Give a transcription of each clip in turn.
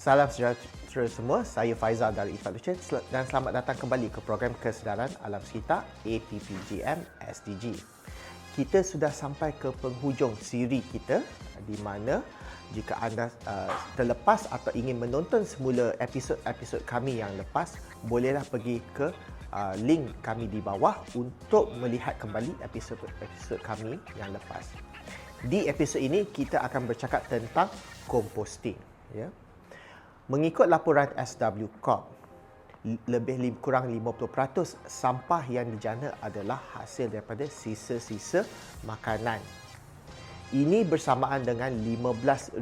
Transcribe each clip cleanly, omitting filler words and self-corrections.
Salam sejahtera semua, saya Faizal dari Evolution dan selamat datang kembali ke program Kesedaran Alam Sekitar APPGM SDG. Kita sudah sampai ke penghujung siri kita di mana jika anda terlepas atau ingin menonton semula episod-episod kami yang lepas, bolehlah pergi ke link kami di bawah untuk melihat kembali episod-episod kami yang lepas. Di episod ini kita akan bercakap tentang composting, ya. Mengikut laporan SW Corp, kurang 50% sampah yang dijana adalah hasil daripada sisa-sisa makanan. Ini bersamaan dengan 15,000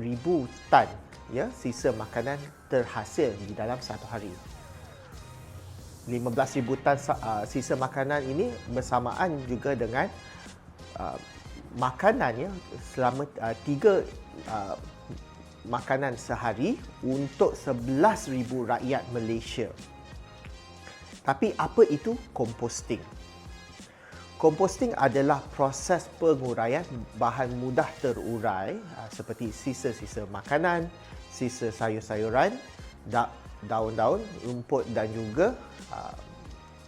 tan, ya, sisa makanan terhasil di dalam satu hari. 15,000 tan sisa makanan ini bersamaan juga dengan makanan, ya, selama 3 makanan sehari untuk 11,000 rakyat Malaysia. Tapi apa itu composting? Composting adalah proses penguraian bahan mudah terurai seperti sisa-sisa makanan, sisa sayur-sayuran, daun-daun, rumput dan juga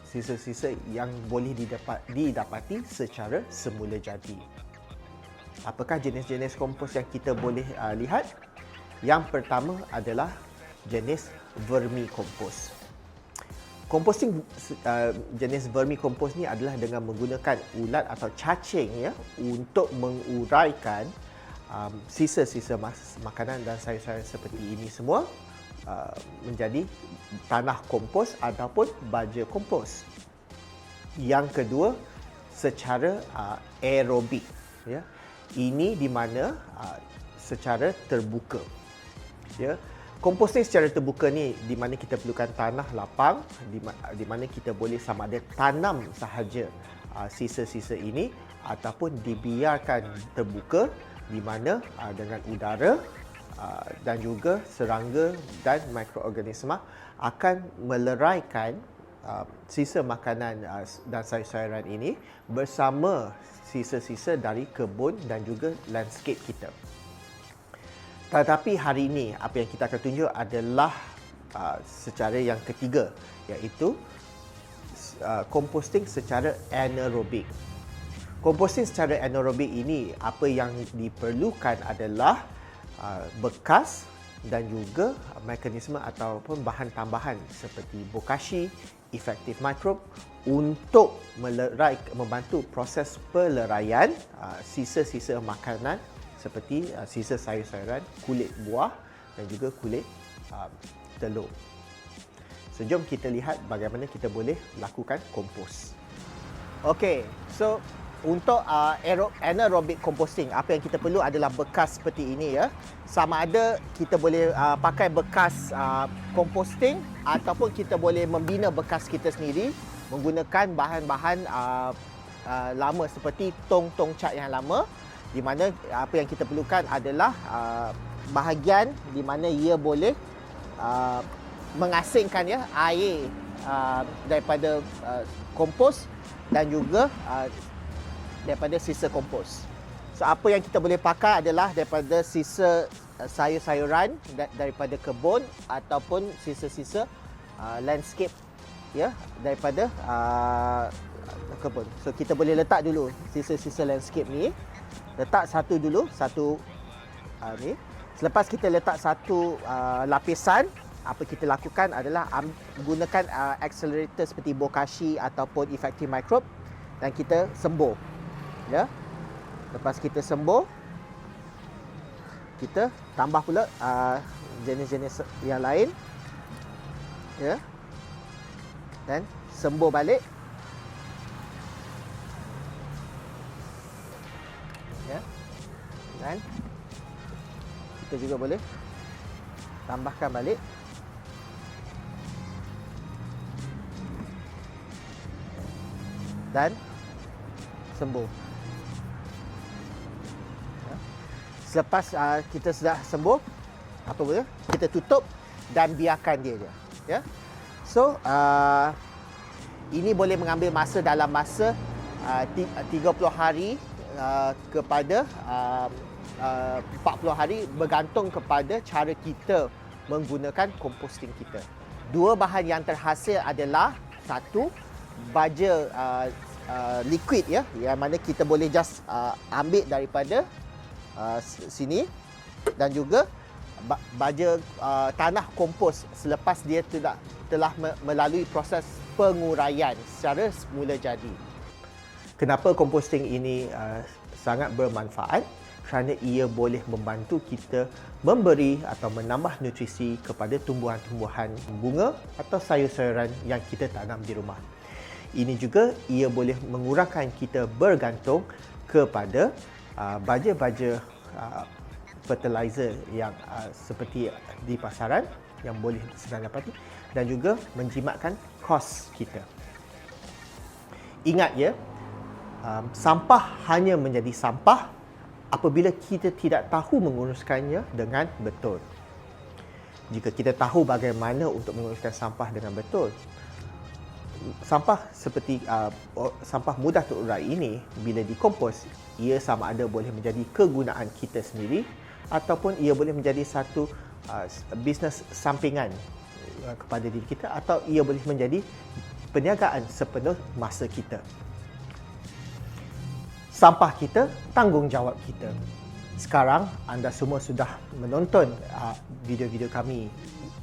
sisa-sisa yang boleh didapati secara semula jadi. Apakah jenis-jenis kompos yang kita boleh lihat? Yang pertama adalah jenis vermicompost. Composting jenis vermicompost ni adalah dengan menggunakan ulat atau cacing, ya, untuk menguraikan sisa-sisa makanan dan sayur-sayuran seperti ini semua menjadi tanah kompos ataupun baja kompos. Yang kedua, secara aerobik, ya. Ini di mana secara terbuka. Ya, composting secara terbuka ni di mana kita perlukan tanah lapang, di mana kita boleh sama ada tanam sahaja sisa-sisa ini ataupun dibiarkan terbuka di mana dengan udara dan juga serangga dan mikroorganisma akan meleraikan sisa makanan dan sayur-sayuran ini bersama sisa-sisa dari kebun dan juga landscape kita. Tetapi hari ini apa yang kita akan tunjuk adalah secara yang ketiga, iaitu composting secara anaerobik. Composting secara anaerobik ini apa yang diperlukan adalah bekas dan juga mekanisme ataupun bahan tambahan seperti bokashi, efektif mikrob untuk membantu proses peleraian sisa-sisa makanan seperti sisa sayur-sayuran, kulit buah dan juga kulit telur. So, jom kita lihat bagaimana kita boleh lakukan kompos. Okey, so untuk anaerobic composting, apa yang kita perlu adalah bekas seperti ini, ya. Sama ada kita boleh pakai bekas composting ataupun kita boleh membina bekas kita sendiri menggunakan bahan-bahan lama seperti tong-tong cat yang lama, di mana apa yang kita perlukan adalah bahagian di mana ia boleh mengasingkan, ya, air daripada kompos dan juga daripada sisa kompos. So apa yang kita boleh pakai adalah daripada sisa sayur-sayuran daripada kebun ataupun sisa-sisa landscape, ya, daripada kebun. So kita boleh letak dulu sisa-sisa landscape ni. Letak satu dulu, ni. Selepas kita letak satu lapisan, apa kita lakukan adalah gunakan accelerator seperti bokashi ataupun efektif mikrob dan kita sembur, ya. Lepas kita sembur, kita tambah pula jenis-jenis yang lain, ya, dan sembur balik, ya. Dan kita juga boleh tambahkan balik. Dan sembur. Ya. Selepas kita sudah sembur, apa boleh? Kita tutup dan biarkan dia je, ya. So ini boleh mengambil masa dalam masa 30 hari kepada 40 hari, bergantung kepada cara kita menggunakan komposting kita. Dua bahan yang terhasil adalah satu, baja liquid ya, yang mana kita boleh just ambil daripada sini, dan juga baja tanah kompos selepas dia telah melalui proses penguraian secara semula jadi. Kenapa komposting ini sangat bermanfaat? Kerana ia boleh membantu kita memberi atau menambah nutrisi kepada tumbuhan-tumbuhan bunga atau sayur-sayuran yang kita tanam di rumah. Ini juga ia boleh mengurangkan kita bergantung kepada baja-baja fertilizer yang seperti di pasaran yang boleh senang dapati, dan juga menjimatkan kos kita. Ingat ya, sampah hanya menjadi sampah apabila kita tidak tahu menguruskannya dengan betul. Jika kita tahu bagaimana untuk menguruskan sampah dengan betul, sampah seperti sampah mudah terurai ini bila dikompos, ia sama ada boleh menjadi kegunaan kita sendiri ataupun ia boleh menjadi satu bisnes sampingan kepada diri kita, atau ia boleh menjadi perniagaan sepenuh masa kita. Sampah kita, tanggungjawab kita. Sekarang anda semua sudah menonton video-video kami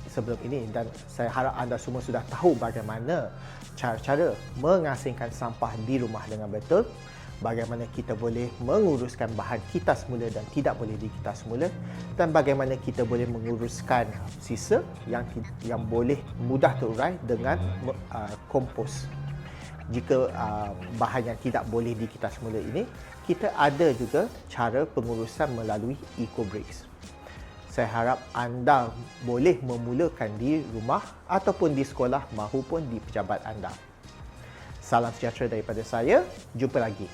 sebelum ini, dan saya harap anda semua sudah tahu bagaimana cara-cara mengasingkan sampah di rumah dengan betul, bagaimana kita boleh menguruskan bahan kita semula dan tidak boleh dikitas semula, dan bagaimana kita boleh menguruskan sisa yang boleh mudah terurai dengan kompos. Jika bahan yang tidak boleh dikitas semula ini, kita ada juga cara pengurusan melalui EcoBricks. Saya harap anda boleh memulakan di rumah ataupun di sekolah maupun di pejabat anda. Salam sejahtera daripada saya. Jumpa lagi.